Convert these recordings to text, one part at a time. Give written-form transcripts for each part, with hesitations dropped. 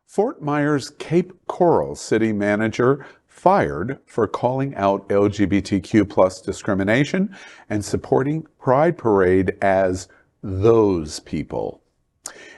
Fort Myers Cape Coral city manager fired for calling out LGBTQ plus discrimination and supporting Pride Parade as those people.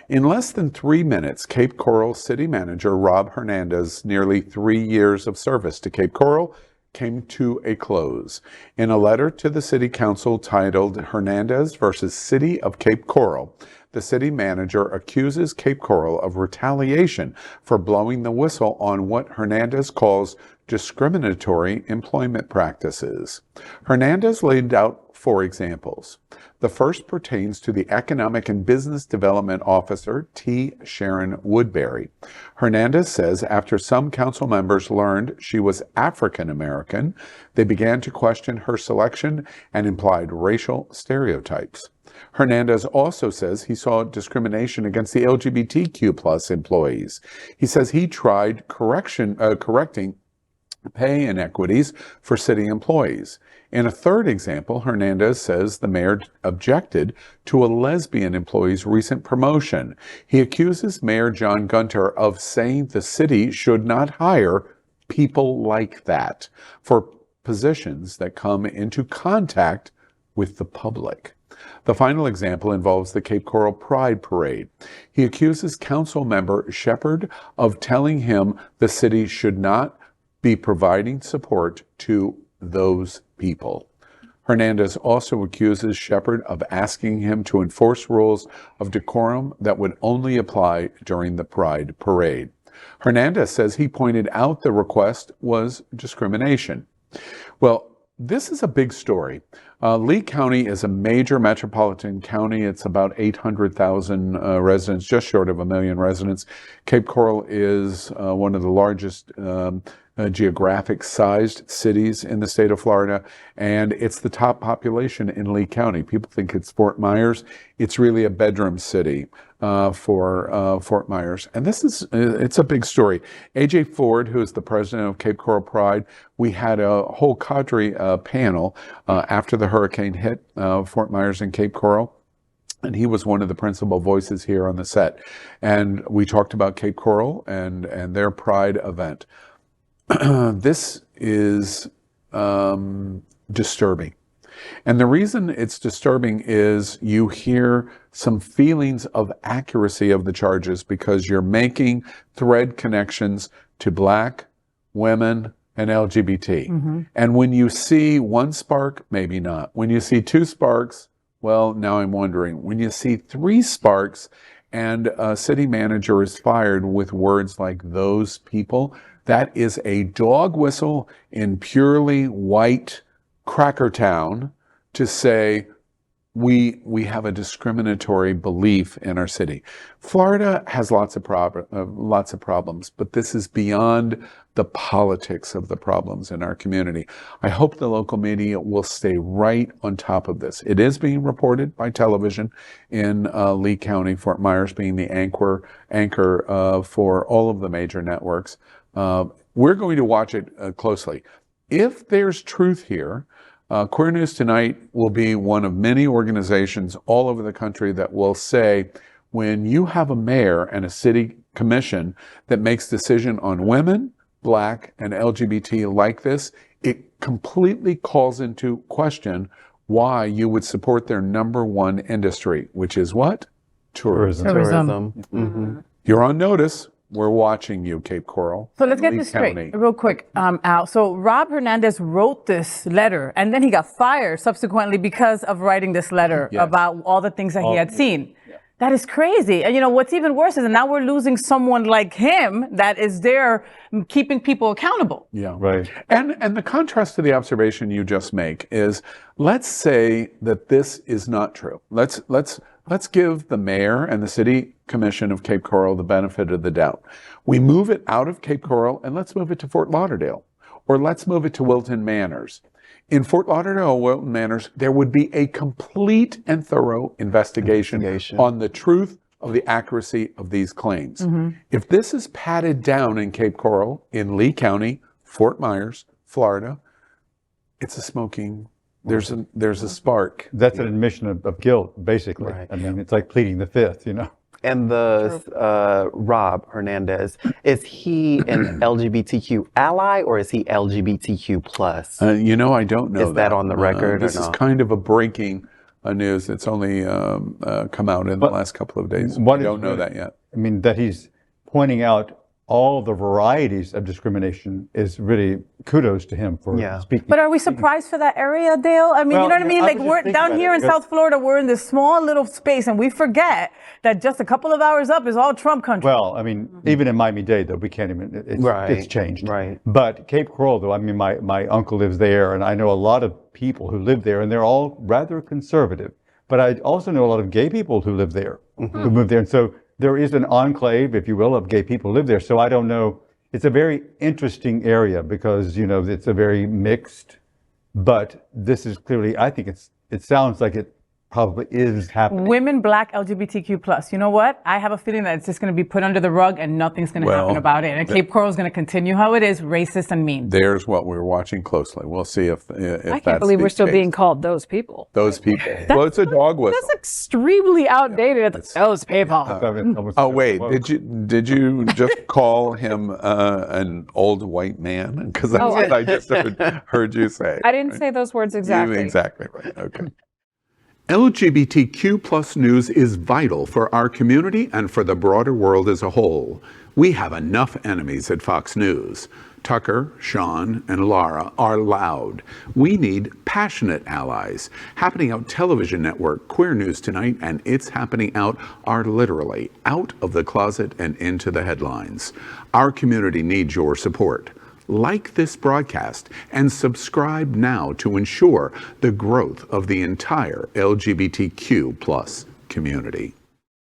In less than 3 minutes, Cape Coral city manager Rob Hernandez, nearly 3 years of service to Cape Coral, came to a close. In a letter to the city council titled Hernandez versus City of Cape Coral, the city manager accuses Cape Coral of retaliation for blowing the whistle on what Hernandez calls discriminatory employment practices. Hernandez laid out 4 examples. The first pertains to the Economic and Business Development Officer, Sharon Woodberry. Hernandez says after some council members learned she was African American, they began to question her selection and implied racial stereotypes. Hernandez also says he saw discrimination against the LGBTQ plus employees. He says he tried correcting pay inequities for city employees. In a third example, Hernandez says the mayor objected to a lesbian employee's recent promotion. He accuses Mayor John Gunter of saying the city should not hire people like that for positions that come into contact with the public. The final example involves the Cape Coral Pride Parade. He accuses council member Shepard of telling him the city should not be providing support to those people. Hernandez also accuses Shepard of asking him to enforce rules of decorum that would only apply during the Pride Parade. Hernandez says he pointed out the request was discrimination. Well, this is a big story. Lee County is a major metropolitan county. It's about 800,000 residents, just short of 1 million residents. Cape Coral is one of the largest geographic sized cities in the state of Florida, and it's the top population in Lee County. People think it's Fort Myers. It's really a bedroom city for Fort Myers. And it's a big story. AJ Ford, who is the president of Cape Coral Pride, we had a whole cadre panel after the hurricane hit Fort Myers and Cape Coral. And he was one of the principal voices here on the set. And we talked about Cape Coral and their Pride event. This is disturbing. And the reason it's disturbing is you hear some feelings of accuracy of the charges because you're making thread connections to Black, women, and LGBT. Mm-hmm. And when you see one spark, maybe not. When you see 2 sparks, well, now I'm wondering. When you see 3 sparks and a city manager is fired with words like those people, that is a dog whistle in purely white Crackertown to say we have a discriminatory belief in our city. Florida has lots of problems, but this is beyond the politics of the problems in our community. I hope the local media will stay right on top of this. It is being reported by television in Lee County, Fort Myers being the anchor for all of the major networks. We're going to watch it closely. If there's truth here, Queer News Tonight will be one of many organizations all over the country that will say, when you have a mayor and a city commission that makes decision on women, Black, and LGBT like this, it completely calls into question why you would support their #1 industry, which is what? Tourism. Mm-hmm. You're on notice. We're watching you, Cape Coral. So let's get this straight real quick, Al. So Rob Hernandez wrote this letter, and then he got fired subsequently because of writing this letter about all the things that he had seen. Yeah. That is crazy. And you know, what's even worse is that now we're losing someone like him that is there keeping people accountable. Yeah, right. And the contrast to the observation you just make is, let's say that this is not true. Let's give the mayor and the city commission of Cape Coral the benefit of the doubt. We move it out of Cape Coral and let's move it to Fort Lauderdale, or let's move it to Wilton Manors. In Fort Lauderdale or Wilton Manors, there would be a complete and thorough investigation on the truth of the accuracy of these claims. Mm-hmm. If this is patted down in Cape Coral, in Lee County, Fort Myers, Florida, it's a smoking. There's a spark. That's an admission of guilt, basically. Right. I mean, it's like pleading the fifth, you know. And the Rob Hernandez, is he an LGBTQ ally or is he LGBTQ plus? You know, I don't know Is that on the record or This is not? kind of a breaking news. It's only come out in the last couple of days. I What is don't know really- that yet. I mean, that he's pointing out all the varieties of discrimination is really kudos to him for Yeah. speaking. But are we surprised for that area, Dale? I mean, Well, you know what I mean? I Like, was just we're thinking down about here it, in because- South Florida, we're in this small little space, and we forget that just a couple of hours up is all Trump country. Well, I mean, even in Miami-Dade, though, we can't even, it's changed. Right. But Cape Coral, though, I mean, my uncle lives there, and I know a lot of people who live there, and they're all rather conservative. But I also know a lot of gay people who live there, who moved there. And so there is an enclave, if you will, of gay people who live there. So I don't know. It's a very interesting area because, you know, it's a very mixed, but this is clearly, I think it sounds like it probably is happening. Women, black, LGBTQ plus. You know what? I have a feeling that it's just going to be put under the rug and nothing's going to happen about it. And Cape Coral is going to continue how it is, racist and mean. There's what we're watching closely. We'll see if I that's can't believe the we're still case. being called those people. Those people. Well, it's a dog whistle. That's extremely outdated. It's those people. Oh wait, did you just call him an old white man? Because that's what I just heard you say. I didn't say those words exactly. Exactly right. Okay. LGBTQ plus news is vital for our community and for the broader world as a whole. We have enough enemies at Fox News. Tucker, Sean, and Lara are loud. We need passionate allies. Happening Out television network, Queer News Tonight, and It's Happening Out are literally out of the closet and into the headlines. Our community needs your support. Like this broadcast and subscribe now to ensure the growth of the entire LGBTQ plus community.